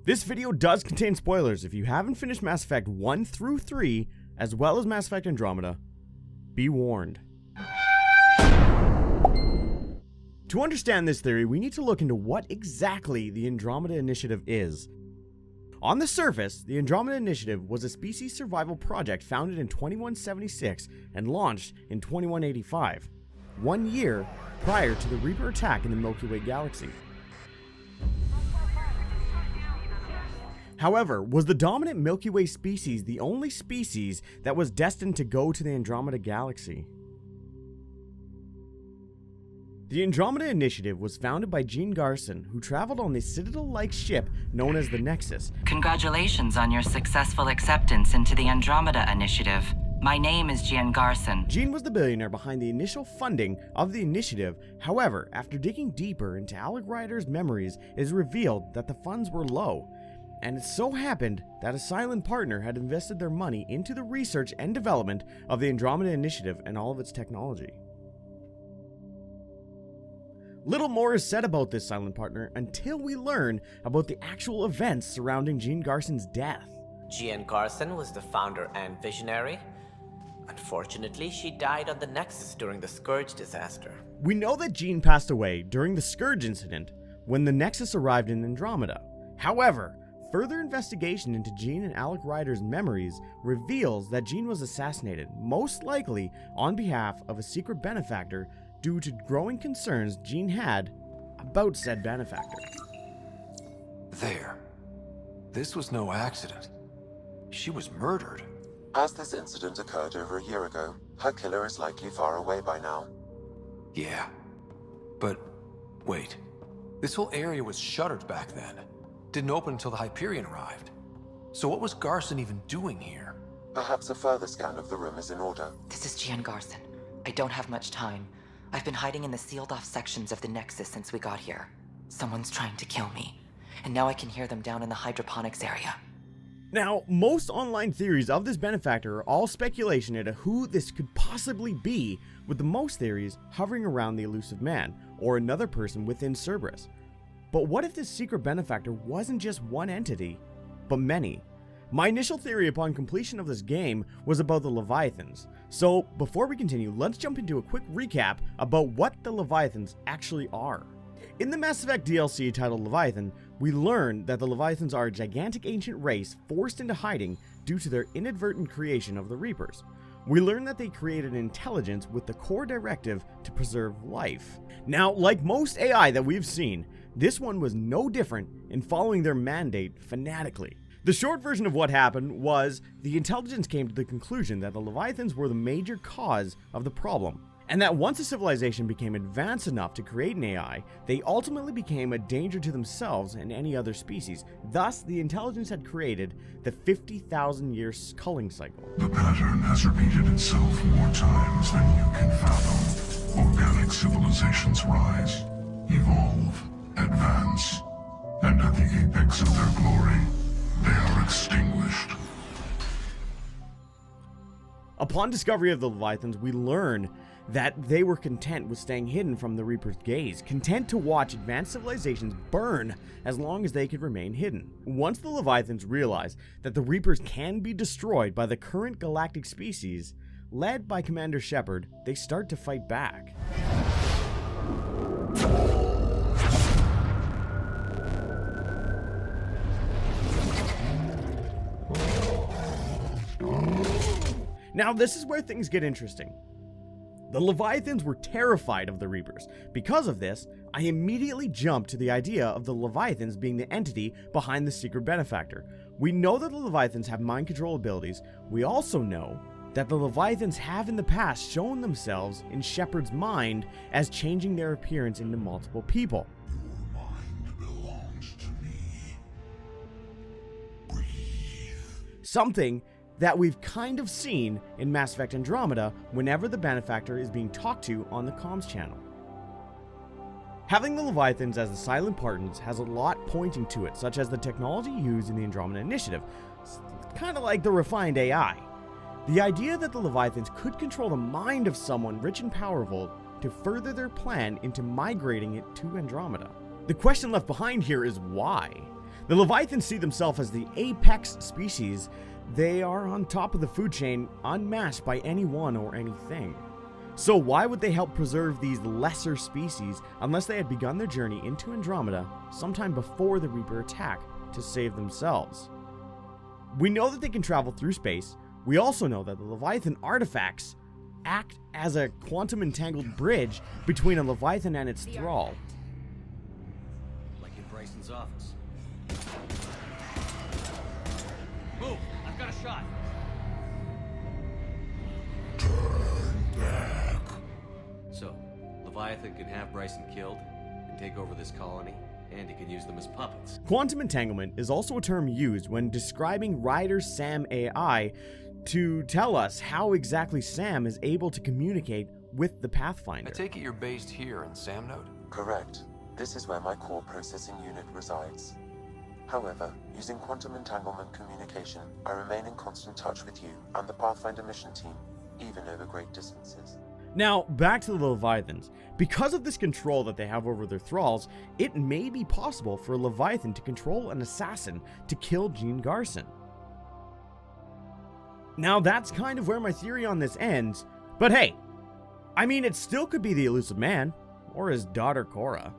This video does contain spoilers. If you haven't finished Mass Effect 1 through 3, as well as Mass Effect Andromeda, be warned. To understand this theory, we need to look into what exactly the Andromeda Initiative is. On the surface, the Andromeda Initiative was a species survival project founded in 2176 and launched in 2185, 1 year prior to the Reaper attack in the Milky Way galaxy. However, was the dominant Milky Way species the only species that was destined to go to the Andromeda Galaxy? The Andromeda Initiative was founded by Jien Garson, who traveled on the Citadel-like ship known as the Nexus. Congratulations on your successful acceptance into the Andromeda Initiative. My name is Jien Garson. Jien was the billionaire behind the initial funding of the initiative. However, after digging deeper into Alec Ryder's memories, it is revealed that the funds were low. And it so happened that a silent partner had invested their money into the research and development of the Andromeda Initiative and all of its technology. Little more is said about this silent partner until we learn about the actual events surrounding Jien Garson's death. Jien Garson was the founder and visionary. Unfortunately, she died on the Nexus during the Scourge disaster. We know that Jien passed away during the Scourge incident when the Nexus arrived in Andromeda. However, further investigation into Jien and Alec Ryder's memories reveals that Jien was assassinated, most likely on behalf of a secret benefactor due to growing concerns Jien had about said benefactor. There. This was no accident. She was murdered. As this incident occurred over a year ago, her killer is likely far away by now. Yeah. But, wait. This whole area was shuttered back then. Didn't open until the Hyperion arrived. So what was Garson even doing here? Perhaps a further scan of the room is in order. This is Jien Garson. I don't have much time. I've been hiding in the sealed-off sections of the Nexus since we got here. Someone's trying to kill me, and now I can hear them down in the hydroponics area. Now, most online theories of this benefactor are all speculation into who this could possibly be, with the most theories hovering around the elusive man, or another person within Cerberus. But what if this secret benefactor wasn't just one entity, but many? My initial theory upon completion of this game was about the Leviathans. So before we continue, let's jump into a quick recap about what the Leviathans actually are. In the Mass Effect DLC titled Leviathan, we learn that the Leviathans are a gigantic ancient race forced into hiding due to their inadvertent creation of the Reapers. We learn that they created an intelligence with the core directive to preserve life. Now, like most AI that we've seen, this one was no different in following their mandate fanatically. The short version of what happened was the intelligence came to the conclusion that the Leviathans were the major cause of the problem, and that once a civilization became advanced enough to create an AI, they ultimately became a danger to themselves and any other species. Thus, the intelligence had created the 50,000-year culling cycle. The pattern has repeated itself more times than you can fathom. Organic civilizations rise, evolve, advance, and at the apex of their glory, they are extinguished. Upon discovery of the Leviathans, we learn that they were content with staying hidden from the Reaper's gaze, content to watch advanced civilizations burn as long as they could remain hidden. Once the Leviathans realize that the Reapers can be destroyed by the current galactic species, led by Commander Shepard, they start to fight back. Now, this is where things get interesting. The Leviathans were terrified of the Reapers. Because of this, I immediately jumped to the idea of the Leviathans being the entity behind the secret benefactor. We know that the Leviathans have mind control abilities. We also know that the Leviathans have in the past shown themselves in Shepard's mind as changing their appearance into multiple people. Your mind belongs to me. Breathe. Something that we've kind of seen in Mass Effect Andromeda whenever the benefactor is being talked to on the comms channel. Having the Leviathans as the silent partners has a lot pointing to it, such as the technology used in the Andromeda Initiative. It's kind of like the refined AI. The idea that the Leviathans could control the mind of someone rich and powerful to further their plan into migrating it to Andromeda. The question left behind here is why? The Leviathans see themselves as the apex species. They are on top of the food chain, unmatched by anyone or anything. So why would they help preserve these lesser species unless they had begun their journey into Andromeda sometime before the Reaper attack to save themselves? We know that they can travel through space. We also know that the Leviathan artifacts act as a quantum entangled bridge between a Leviathan and its thrall. Like in Bryson's office. Move! I've got a shot! So, Leviathan can have Bryson killed and take over this colony, and he can use them as puppets. Quantum entanglement is also a term used when describing Ryders' SAM AI to tell us how exactly SAM is able to communicate with the Pathfinder. I take it you're based here in Sam Node? Correct. This is where my core processing unit resides. However, using quantum entanglement communication, I remain in constant touch with you and the Pathfinder mission team, even over great distances. Now, back to the Leviathans. Because of this control that they have over their thralls, it may be possible for a Leviathan to control an assassin to kill Jien Garson. Now, that's kind of where my theory on this ends, but hey, I mean, it still could be the elusive man, or his daughter Cora.